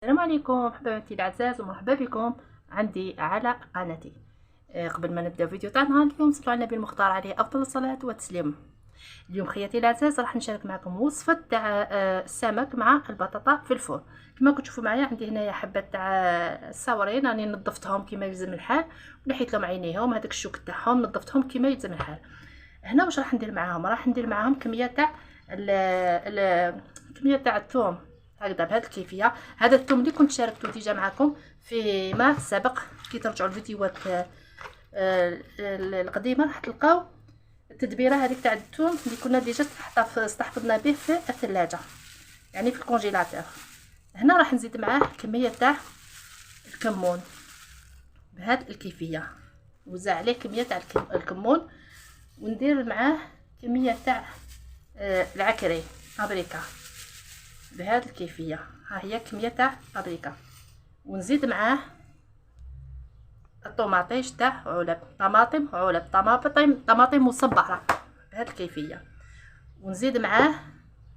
السلام عليكم حبايبتي العزاز ومرحبا بكم عندي على قناتي. قبل ما نبدا فيديو تاعنا اليوم صلوا على النبي المختار عليه افضل الصلاه والتسليم. اليوم خياتي العزاز راح نشارك معكم وصفه تاع السمك مع البطاطا في الفرن. كما كنتوا تشوفوا معايا عندي هنايا حبه تاع الصورين راني نظفتهم كما يلزم الحال ونحيت لهم عينيهم هذاك الشوك تاعهم نظفتهم كما يلزم الحال. هنا واش راح ندير معاهم؟ راح ندير معاهم كميه تاع كميه تاع الثوم هكذا بهذه الكيفيه. هذا الثوم اللي كنت شاركته ديجا معكم فيما سبق. كي ترجعوا الفيديوهات القديمه راح تلقاو التدبيره هذيك تاع الثوم اللي كنا ديجا استحفظنا به في الثلاجه يعني في الكونجيلاتور. هنا راح نزيد معاه كميه تاع الكمون بهذه الكيفيه، نوزع عليه كميه تاع الكمون وندير معاه كميه تاع العكري بابريكا بهذه الكيفيه. ها هي كميه تاع بابريكا ونزيد معاه الطوماطيش تاع علب، طماطم علب، طماطم مصبره بهذه الكيفيه. ونزيد معاه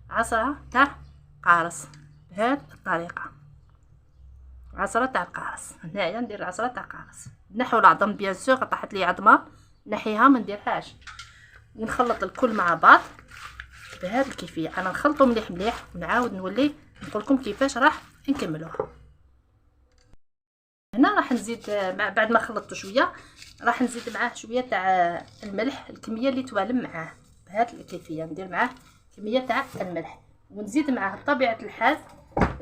عصره تاع قارص بهذه الطريقه، عصره تاع القارص. هنايا ندير العصره تاع القارص، نحو العظم بيان سور، طاحت لي عظمه نحيها ما نديرهاش. ونخلط الكل مع بعض بهذه الكيفيه. انا نخلطو مليح مليح ونعاود نولي نقول لكم كيفاش راح نكملوها. هنا راح نزيد بعد ما خلطته شويه راح نزيد معاه شويه تاع الملح، الكميه اللي توالم معاه بهذه الكيفيه. ندير معاه كميه تاع الملح ونزيد معاه بطبيعه الحال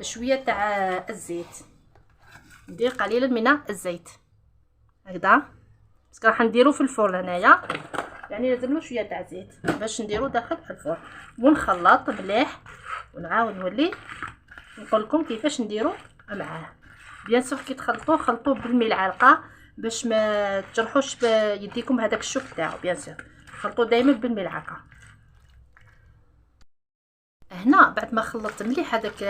شويه تاع الزيت. ندير قليلا من الزيت هكذا بس راح نديرو في الفرن هنايا، يعني لازم له شويه تاع زيت باش نديرو داخل الفرن. ونخلط مليح ونعاود نولي نقول لكم كيفاش نديرو معاه. بيان سور كي تخلطوه خلطوه بالملعقه باش ما تجرحوش بيديكم هذاك الشوك تاعو. بيان سور خلطوه دائما بالملعقه. هنا بعد ما خلطت مليح هذاك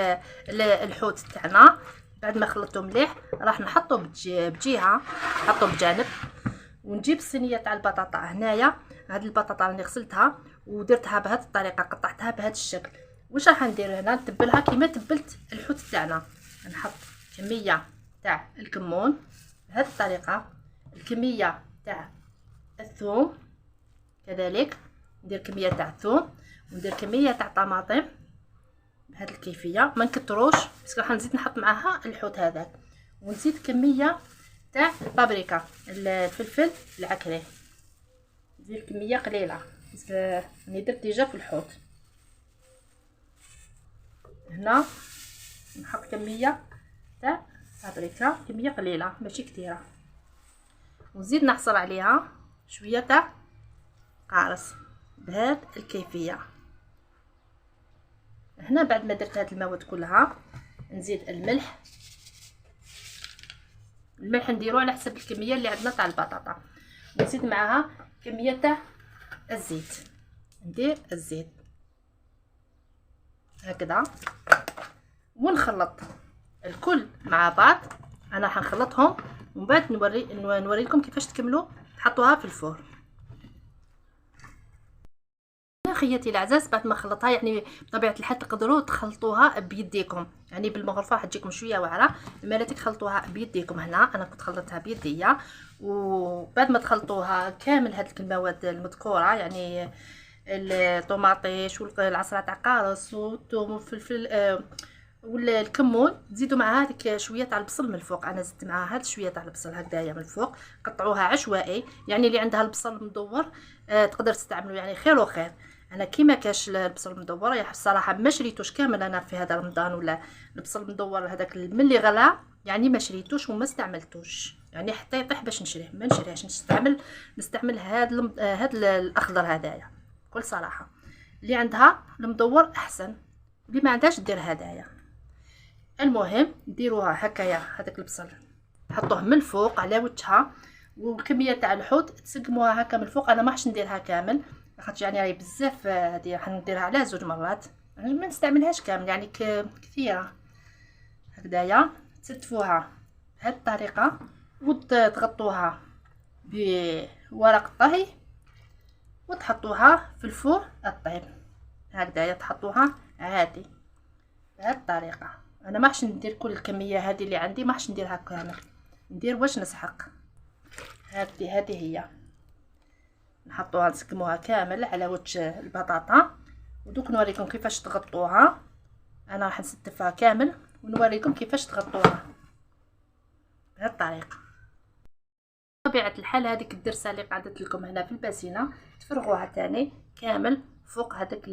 الحوت تاعنا، بعد ما خلطته مليح راح نحطه بجهه، نحطه بجانب. ونجيب الصينيه تاع البطاطا. هنايا هذه البطاطا راني غسلتها ودرتها بهذه الطريقه، قطعتها بهذا الشكل. واش راح ندير هنا؟ نتبلها كيما تبلت الحوت تاعنا. نحط كميه تاع الكمون بهذه الطريقه، الكميه تاع الثوم كذلك، ندير كميه تاع الثوم وندير كميه تاع طماطم بهذه الكيفيه. ما نكتروش بس راح نزيد نحط معاها الحوت هذاك. ونزيد كميه تاع البابريكا الفلفل العكري، ندير كميه قليله بس راني درت ديجا في الحوت. هنا نحط كميه تاع بابريكا، كميه قليله ماشي كثيره. ونزيد نعصر عليها شويه تاع قارص بهذه الكيفيه. هنا بعد ما درت هاد المواد كلها نزيد الملح. الملح نديرو على حسب الكميه اللي عندنا تاع البطاطا. نزيد معاها كميه تاع الزيت، ندير الزيت هكذا ونخلط الكل مع بعض. انا حنخلطهم ومن بعد نوريكم كيفاش تكملوا تحطوها في الفرن. خياتي العزاز بعد ما خلطها يعني بطبيعه الحال تقدروا تخلطوها بيديكم، يعني بالمغرفه راح تجيكم شويه واعره، اما لا تخلطوها بيديكم. هنا انا كنت خلطتها بيديا. وبعد ما تخلطوها كامل هذه المواد المذكوره يعني الطوماطيش والعصره تاع قارص والثوم والفلفل والكمون، تزيدوا معها هذيك شويه تاع البصل من الفوق. انا زدت معها هذا شويه تاع البصل هكذايا من الفوق. قطعوها عشوائي، يعني اللي عندها البصل مدور تقدر تستعملوا يعني خير وخير. انا كيما كاش البصل مدور يا الصراحه ما شريتوش كامل انا في هذا رمضان، ولا البصل مدور هذاك ملي غلا يعني ما شريتوش وما استعملتوش، يعني حتى يطيح باش نشريه ما نشريهش. نستعمل هذا الاخضر هذايا بكل صراحه. اللي عندها المدور احسن، اللي ما عندهاش دير هدايا. المهم ديروها هكايا هذاك البصل تحطوه من الفوق على وجهها، والكميه تاع الحوت تسقموها هكا من الفوق. انا ما راحش نديرها كامل خاطر يعني راهي بزاف، هذه حنديرها على زوج مرات ما نستعملهاش كامل يعني كثيره هكذايا. تستفوها بهذه الطريقه وتغطوها بورق الطهي وتحطوها في الفرن الطيب هكذايا. تحطوها عادي بهذه الطريقه انا ما حش ندير كل الكميه هذه اللي عندي، ما حش نديرها كامل، ندير واش نسحق. هذه هي نحطوها نسكموها كامل على وجه البطاطا، ودوك نوريكم كيفاش تغطوها. انا راح نستفها كامل ونوريكم كيفاش تغطوها بهذه الطريقه. بطبيعه الحال هذيك الدرسه اللي قعدت لكم هنا في الباسينه تفرغوها تاني كامل فوق هذاك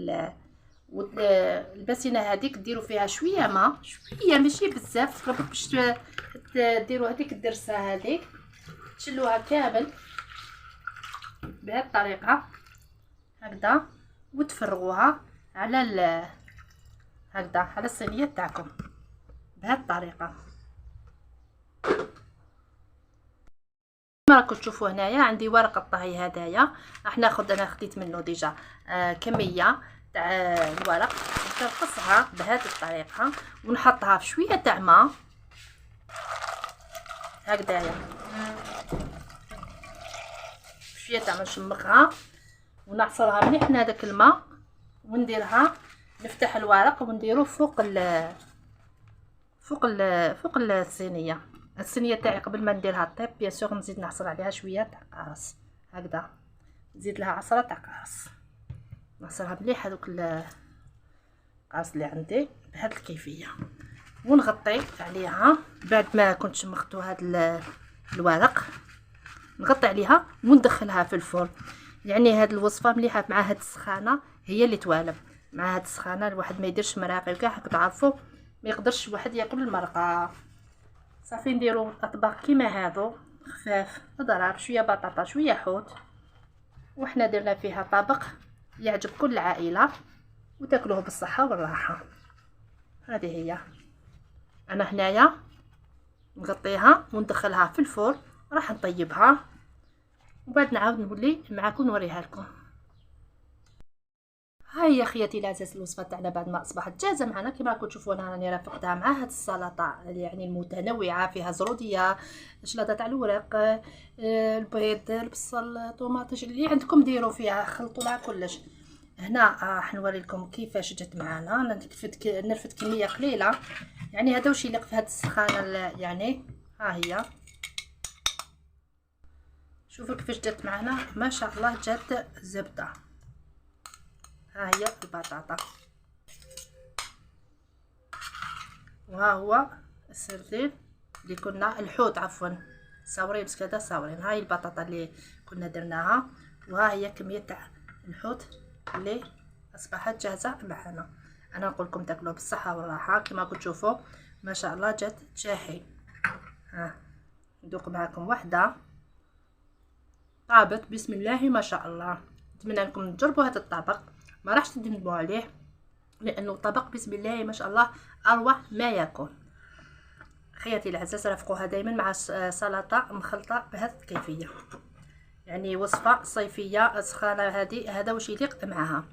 الباسينه هذيك، ديروا فيها شويه ماء، شويه ماشي بزاف، باش ديروا هذيك الدرسه هذيك، تشلوها كامل بهذه الطريقه هكذا، وتفرغوها على هكذا على الصينيه تاعكم بهذه الطريقه. كما راكم تشوفوا هنايا عندي ورق الطهي هدايا، راح ناخذ، انا خديت منه ديجا كميه تاع الورق، نقصها بهذه الطريقه ونحطها في شويه تاع ماء هكذايا، شويه تاع نشمخها ونعصرها مليح من هذاك الماء، ونديرها نفتح الورق ونديروه فوق الصينيه تاعي. قبل ما نديرها طيب بيان سور نزيد نعصر عليها شويه تاع قرص هكذا، نزيد لها عصره تاع قرص، نعصرها مليح هذوك القرص اللي عندي بهذه الكيفيه، ونغطي عليها بعد ما كنت شمختو هذا الورق، نغطي عليها وندخلها في الفرن. يعني هذه الوصفه مليحه مع هذه السخانه، هي اللي توالم مع هذه السخانه. الواحد ما يديرش مراقي وكاع، راكم تعرفوا ما يقدرش الواحد ياكل المرقه. صافي نديروا اطباق كيما هادو خفاف، ضرب شويه بطاطا شويه حوت، وحنا درنا فيها طبق يعجب كل العائله وتاكلوه بالصحه والراحه. هذه هي. انا هنايا نغطيها وندخلها في الفرن، راح نطيبها وبعد نعاود نولي معاكم نوريها لكم. هاي اخياتي العزاز الوصفه تاعنا بعد ما اصبحت جاهزه معنا. كما راكم تشوفون راني رافقتها مع هاد السلطه يعني المتنوعه، فيها زروديه، شلاضه تاع الورق، البيض، البصل، طوماطيش، اللي عندكم ديروا فيها، خلطوا لها كلش. هنا راح نوري لكم كيفاش جات معنا. نرفد كميه قليله، يعني هذا واش يليق في هاد السخانه يعني. ها هي شوفوا كيفاش جات معنا، ما شاء الله جات زبده. ها هي البطاطا، وها هو السردين اللي كنا الحوت عفوا صاورين بس كذا صاورين. هاي البطاطا اللي كنا درناها، وها هي كميه تاع الحوت اللي اصبحت جاهزه معنا. انا نقول لكم تاكلوا بالصحه والراحه. كما راكم تشوفوا ما شاء الله جات تشاحي. ها ندوق معكم واحده طابت بسم الله ما شاء الله. نتمنى انكم تجربوا هذا الطبق، ما راحش تندموا عليه، لانه طبق بسم الله ما شاء الله اروع ما يكون. خياتي العزاز رافقوها دائما مع سلطه مخلطه بهذه الكيفيه، يعني وصفه صيفيه سخانه. هذا واش يليق معها.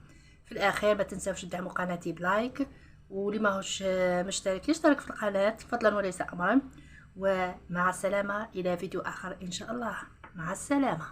في الاخير ما تنساوش تدعموا قناتي بلايك، واللي ماهوش مشترك يشترك في القناه فضلا وليس امرا. ومع السلامه الى فيديو اخر ان شاء الله. مع السلامه.